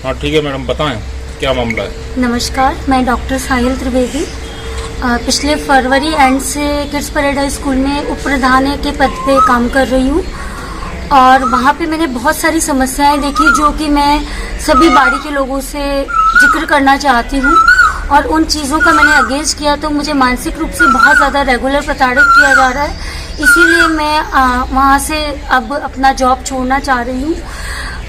हाँ ठीक है मैडम, बताएं क्या मामला है। नमस्कार, मैं डॉक्टर साहिल त्रिवेदी पिछले फरवरी एंड से किड्स पैराडाइज स्कूल में उप प्रधान के पद पे काम कर रही हूँ और वहाँ पे मैंने बहुत सारी समस्याएं देखी जो कि मैं सभी बाड़ी के लोगों से जिक्र करना चाहती हूँ और उन चीज़ों का मैंने अगेंस्ट किया तो मुझे मानसिक रूप से बहुत ज़्यादा रेगुलर प्रताड़ित किया जा रहा है। इसीलिए मैं वहाँ से अब अपना जॉब छोड़ना चाह रही हूँ।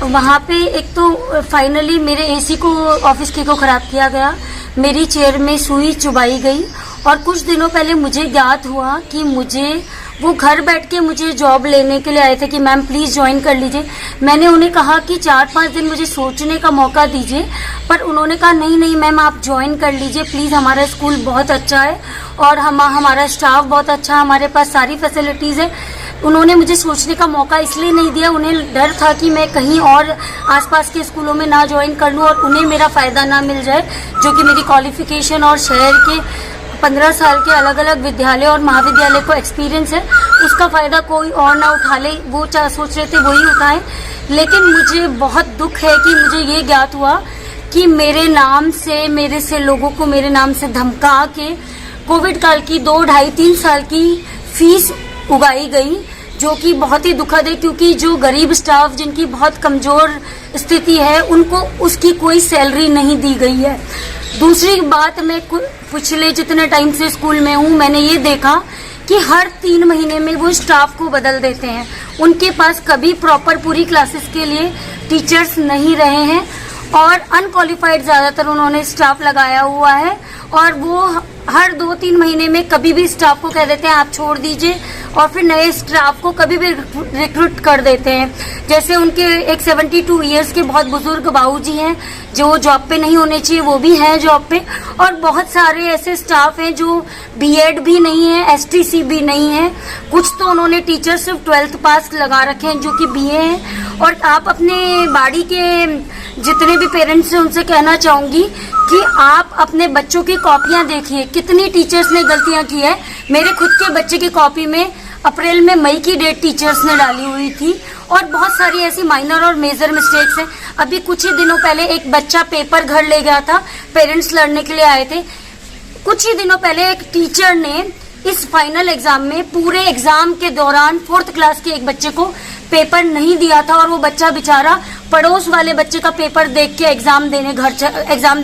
वहाँ पे एक तो फाइनली मेरे एसी को ऑफिस की को ख़राब किया गया, मेरी चेयर में सुई चुभाई गई और कुछ दिनों पहले मुझे ज्ञात हुआ कि वो घर बैठ के मुझे जॉब लेने के लिए आए थे कि मैम प्लीज़ ज्वाइन कर लीजिए। मैंने उन्हें कहा कि 4-5 दिन मुझे सोचने का मौका दीजिए, पर उन्होंने कहा नहीं मैम आप ज्वाइन कर लीजिए प्लीज़, हमारा स्कूल बहुत अच्छा है और हमारा स्टाफ बहुत अच्छा है, हमारे पास सारी फैसिलिटीज़ है। उन्होंने मुझे सोचने का मौका इसलिए नहीं दिया, उन्हें डर था कि मैं कहीं और आसपास के स्कूलों में ना ज्वाइन कर लूँ और उन्हें मेरा फ़ायदा ना मिल जाए, जो कि मेरी क्वालिफिकेशन और शहर के 15 साल के अलग अलग विद्यालय और महाविद्यालय को एक्सपीरियंस है, उसका फ़ायदा कोई और ना उठा ले। वो सोच रहे थे वही उठाएं, लेकिन मुझे बहुत दुख है कि मुझे ये ज्ञात हुआ कि मेरे से लोगों को मेरे नाम से धमका के कोविड काल की 2, 2.5, 3 साल की फीस उगाई गई, जो कि बहुत ही दुखद है क्योंकि जो गरीब स्टाफ जिनकी बहुत कमज़ोर स्थिति है उनको उसकी कोई सैलरी नहीं दी गई है। दूसरी बात, मैं पिछले जितने टाइम से स्कूल में हूँ मैंने ये देखा कि हर 3 महीने में वो स्टाफ को बदल देते हैं, उनके पास कभी प्रॉपर पूरी क्लासेस के लिए टीचर्स नहीं रहे हैं और अनक्वालिफाइड ज़्यादातर उन्होंने स्टाफ लगाया हुआ है और वो हर 2-3 महीने में कभी भी स्टाफ को कह देते हैं आप छोड़ दीजिए और फिर नए स्टाफ को कभी भी रिक्रूट कर देते हैं। जैसे उनके एक 72 इयर्स के बहुत बुजुर्ग बाबूजी हैं जो जॉब पे नहीं होने चाहिए, वो भी हैं जॉब पे, और बहुत सारे ऐसे स्टाफ हैं जो बीएड भी नहीं है, एसटीसी भी नहीं है, कुछ तो उन्होंने टीचर सिर्फ 12th पास लगा रखे हैं जो कि बीए हैं। और आप अपने बाड़ी के जितने भी पेरेंट्स हैं उनसे कहना चाहूँगी कि आप अपने बच्चों की कॉपियां देखिए, कितनी टीचर्स ने गलतियां की है। मेरे खुद के बच्चे की कॉपी में अप्रैल में मई की डेट टीचर्स ने डाली हुई थी और बहुत सारी ऐसी माइनर और मेजर मिस्टेक्स हैं। अभी कुछ ही दिनों पहले एक बच्चा पेपर घर ले गया था, पेरेंट्स लड़ने के लिए आए थे। कुछ ही दिनों पहले एक टीचर ने इस फाइनल एग्जाम में पूरे एग्जाम के दौरान 4th क्लास के एक बच्चे को पेपर नहीं दिया था और वो बच्चा बेचारा पड़ोस वाले बच्चे का पेपर देख के एग्जाम दे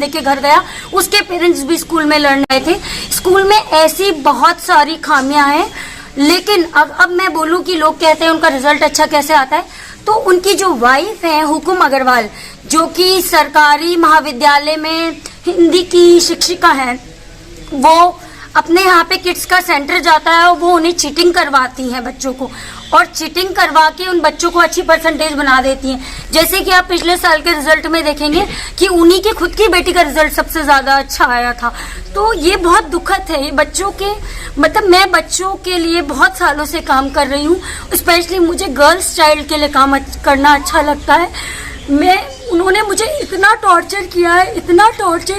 के घर गया। उसके पेरेंट्स भी स्कूल में लड़ने आए थे। स्कूल में ऐसी बहुत सारी खामियां हैं, लेकिन अब मैं बोलूं कि लोग कहते हैं उनका रिजल्ट अच्छा कैसे आता है, तो उनकी जो वाइफ है हुकुम अग्रवाल, जो कि सरकारी महाविद्यालय में हिंदी की शिक्षिका है, वो अपने यहाँ पे किड्स का सेंटर जाता है और वो उन्हें चीटिंग करवाती हैं बच्चों को, और चीटिंग करवा के उन बच्चों को अच्छी परसेंटेज बना देती हैं। जैसे कि आप पिछले साल के रिजल्ट में देखेंगे कि उन्हीं की खुद की बेटी का रिजल्ट सबसे ज्यादा अच्छा आया था। तो ये बहुत दुखद है। बच्चों के मैं बच्चों के लिए बहुत सालों से काम कर रही हूँ, स्पेशली मुझे गर्ल्स चाइल्ड के लिए काम करना अच्छा लगता है। उन्होंने मुझे इतना टॉर्चर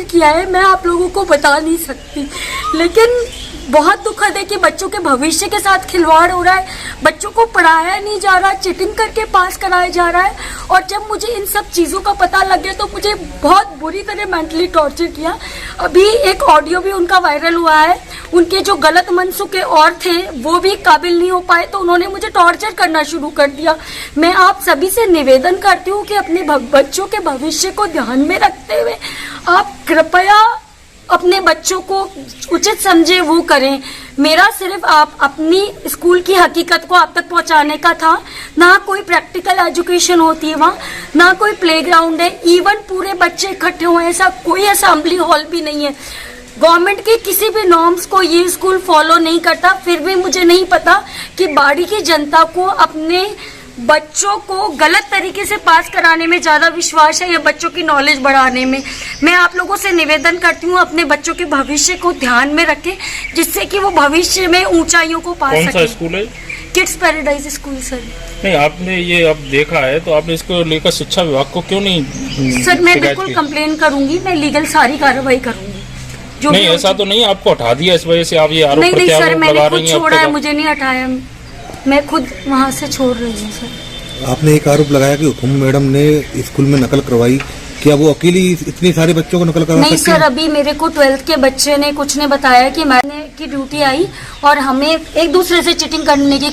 किया है मैं आप लोगों को बता नहीं सकती, लेकिन बहुत दुखद है कि बच्चों के भविष्य के साथ खिलवाड़ हो रहा है, बच्चों को पढ़ाया नहीं जा रहा, चीटिंग करके पास कराया जा रहा है। और जब मुझे इन सब चीज़ों का पता लग गया तो मुझे बहुत बुरी तरह मेंटली टॉर्चर किया। अभी एक ऑडियो भी उनका वायरल हुआ है, उनके जो गलत मनसूखे और थे वो भी काबिल नहीं हो पाए तो उन्होंने मुझे टॉर्चर करना शुरू कर दिया। मैं आप सभी से निवेदन करती हूँ कि अपने बच्चों के भविष्य को ध्यान में रखते हुए आप कृपया अपने बच्चों को उचित समझे वो करें। मेरा सिर्फ आप अपनी स्कूल की हकीकत को आप तक पहुंचाने का था। ना कोई प्रैक्टिकल एजुकेशन होती है वहाँ, ना कोई प्लेग्राउंड है, इवन पूरे बच्चे इकट्ठे हुए ऐसा कोई असेंबली हॉल भी नहीं है। गवर्नमेंट के किसी भी नॉर्म्स को ये स्कूल फॉलो नहीं करता। फिर भी मुझे नहीं पता कि बाड़ी की जनता को अपने बच्चों को गलत तरीके से पास कराने में ज़्यादा विश्वास है या बच्चों की नॉलेज बढ़ाने में। मैं आप लोगों से निवेदन करती हूँ अपने बच्चों के भविष्य को ध्यान में रखें, जिससे कि वो भविष्य में ऊंचाइयों को पा सकें। कौन सा स्कूल है? Kids paradise school sir. नहीं, आपने ये अब देखा है तो आपने इसको लेकर शिक्षा विभाग को क्यों नहीं? सर मैं बिल्कुल कंप्लेन करूंगी, मैं लीगल सारी कार्रवाई करूंगी। जो नहीं ऐसा तो नहीं आपको हटा दिया इस वजह से आप ये आरोप नहीं सर, लगा मैंने रही खुद हैं? छोड़ा है, मुझे नहीं हटाया, मैं खुद वहाँ से छोड़ रही हूँ सर। आपने एक आरोप लगाया कि हुकुम मैडम ने स्कूल में नकल करवाई, क्या वो अकेली इतने सारे बच्चों को नकल करवा नहीं सकती सर, है? अभी मेरे को 12th के बच्चे ने कुछ ने बताया कि मैंने की ड्यूटी आई और हमें एक दूसरे से चीटिंग करने की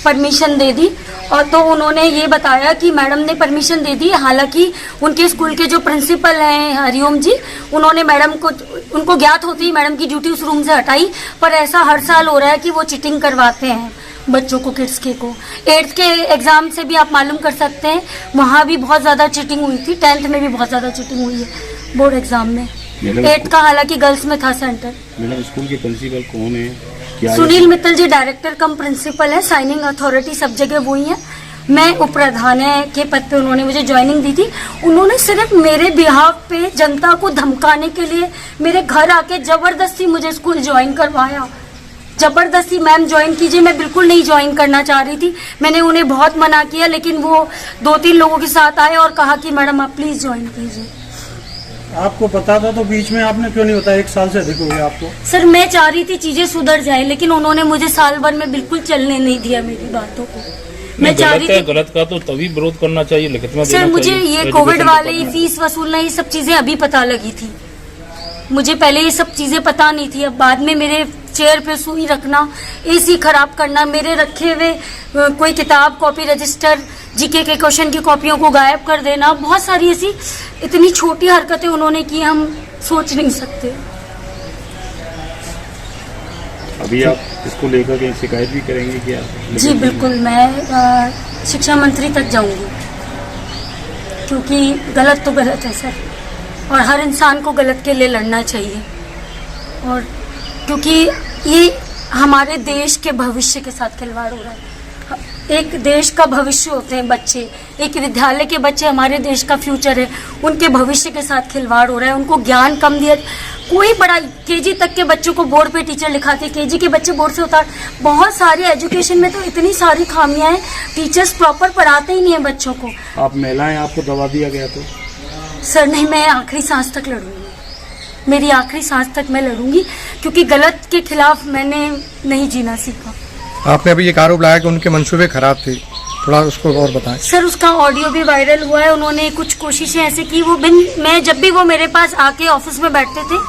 परमिशन दे दी। और तो उन्होंने ये बताया कि मैडम ने परमिशन दे दी, हालांकि उनके स्कूल के जो प्रिंसिपल हैं हरिओम जी, उन्होंने मैडम को, उनको ज्ञात होती ही मैडम की ड्यूटी उस रूम से हटाई। पर ऐसा हर साल हो रहा है कि वो चीटिंग करवाते हैं बच्चों को, किड्स के को। 8th के एग्जाम से भी आप मालूम कर सकते हैं, वहाँ भी बहुत ज़्यादा चीटिंग हुई थी। 10th में भी बहुत ज़्यादा चीटिंग हुई है बोर्ड एग्जाम में। 8th का हालांकि गर्ल्स में था सेंटर। मैडम स्कूल के प्रिंसिपल कौन है, क्या सुनील मित्तल जी डायरेक्टर कम प्रिंसिपल है, साइनिंग अथॉरिटी सब जगह वही है। मैं उपप्रधान के पद पे उन्होंने मुझे ज्वाइनिंग दी थी। उन्होंने सिर्फ मेरे बिहाफ पे जनता को धमकाने के लिए मेरे घर आके जबरदस्ती मुझे स्कूल ज्वाइन करवाया। जबरदस्ती, मैम ज्वाइन कीजिए, मैं बिल्कुल नहीं ज्वाइन करना चाह रही थी। मैंने उन्हें बहुत मना किया, लेकिन वो 2-3 लोगों के साथ आए और कहा कि मैडम आप प्लीज ज्वाइन कीजिए। आपको पता था तो बीच में आपने क्यों नहीं बताया? 1 साल से अधिक हो गया आपको। सर मैं चाह रही थी चीजें सुधर जाए, लेकिन उन्होंने मुझे साल भर में बिल्कुल चलने नहीं दिया मेरी बातों को। मैं चाह रही थी, गलत का तो तभी विरोध करना चाहिए, लिखित में सर देना मुझे चाहिए। ये एजुकेशन कोविड वाले डिपार्टमेंट। फीस वसूलना ये सब चीजें अभी पता लगी थी, मुझे पहले ये सब चीजें पता नहीं थी। अब बाद में मेरे चेयर पे सुई रखना, एसी खराब करना, मेरे रखे हुए कोई किताब, कॉपी, रजिस्टर, जीके के क्वेश्चन की कॉपियों को गायब कर देना, बहुत सारी ऐसी इतनी छोटी हरकतें उन्होंने की, हम सोच नहीं सकते। अभी आप इसको लेकर के शिकायत भी करेंगे क्या? जी बिल्कुल, मैं शिक्षा मंत्री तक जाऊंगी, क्योंकि गलत तो गलत है सर, और हर इंसान को गलत के लिए लड़ना चाहिए। और क्योंकि ये हमारे देश के भविष्य के साथ खिलवाड़ हो रहा है। एक देश का भविष्य होते हैं बच्चे, एक विद्यालय के बच्चे हमारे देश का फ्यूचर है, उनके भविष्य के साथ खिलवाड़ हो रहा है। उनको ज्ञान कम दिया, कोई बड़ा केजी तक के बच्चों को बोर्ड पे टीचर लिखाते, केजी के बच्चे बोर्ड से उतार, बहुत सारी एजुकेशन में तो इतनी सारी खामियां हैं, टीचर्स प्रॉपर पढ़ाते ही नहीं है बच्चों को। आप महिलाएं, आपको दबा दिया गया तो? सर नहीं, मैं आखिरी सांस तक लड़ूंगी, मेरी आखिरी सांस तक मैं लड़ूंगी, क्योंकि गलत के खिलाफ मैंने नहीं जीना सीखा। आपने अभी एक आरोप लगाया कि उनके मंसूबे खराब थे, थोड़ा उसको और बताएं। सर उसका ऑडियो भी वायरल हुआ है, उन्होंने कुछ कोशिशें ऐसे की, वो मैं जब भी वो मेरे पास आके ऑफिस में बैठते थे,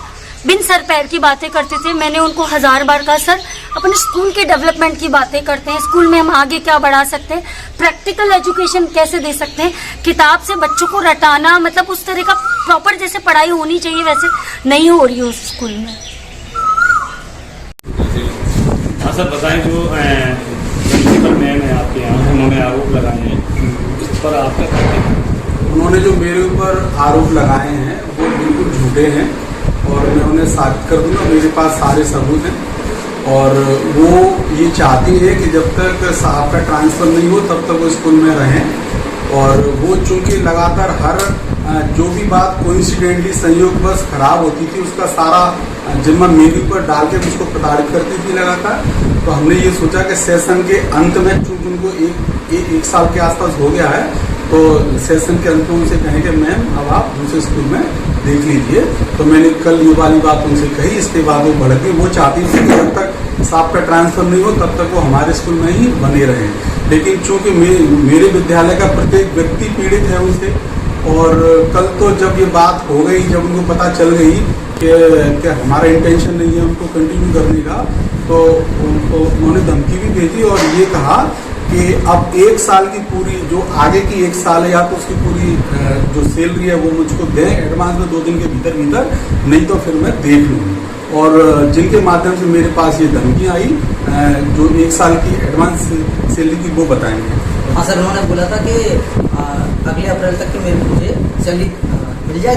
बिन सर पैर की बातें करते थे। मैंने उनको 1000 बार कहा, सर अपने स्कूल के डेवलपमेंट की बातें करते हैं, स्कूल में हम आगे क्या बढ़ा सकते हैं, प्रैक्टिकल एजुकेशन कैसे दे सकते हैं, किताब से बच्चों को रटाना, मतलब उस तरह का प्रॉपर जैसे पढ़ाई होनी चाहिए वैसे नहीं हो रही है उस स्कूल में। हाँ सर, बताएं, जो प्रिंसिपल मैम है आपके यहाँ, उन्होंने आरोप लगाए हैं, इस पर आपका क्या कहना है? उन्होंने जो मेरे ऊपर आरोप लगाए हैं वो बिल्कुल झूठे हैं और मैं उन्हें साबित कर दूंगा, मेरे पास सारे सबूत हैं। और वो ये चाहती है कि जब तक साहब का ट्रांसफ़र नहीं हो तब तक वो स्कूल में रहें। और वो चूँकि लगातार हर जो भी बात कोइंसिडेंटली संयोगवश खराब होती थी उसका सारा जिम्मा मेरे ऊपर डाल के उसको प्रताड़ित करती थी लगातार। तो हमने ये सोचा कि सेशन के अंत में, चूँकि उनको एक साल के आसपास हो गया है, तो सेशन के अंत में उनसे कहें कि मैम अब आप दूसरे स्कूल में देख लीजिए। तो मैंने कल ये वाली बात उनसे कही, इसके बाद वो बढ़ गई। वो चाहती थी कि जब तक साहब का ट्रांसफर नहीं हो तब तक वो हमारे स्कूल में ही बने रहें। लेकिन चूंकि मेरे विद्यालय का प्रत्येक व्यक्ति पीड़ित है उनसे, और कल तो जब ये बात हो गई, जब उनको पता चल गई कि हमारा इंटेंशन नहीं है उनको कंटिन्यू करने का, तो उन्होंने धमकी भी भेजी और ये कहा कि अब 1 साल की पूरी, जो आगे की 1 साल है, या तो उसकी पूरी जो सैलरी है वो मुझको दें एडवांस में 2 दिन के भीतर भीतर, नहीं तो फिर मैं देख लूँगी। और जिनके माध्यम से मेरे पास ये धमकी आई, जो 1 साल की एडवांस सैलरी की, वो बताएंगे। हाँ सर, उन्होंने बोला था कि अगले अप्रैल तक की मुझे सैलरी मिल जाए।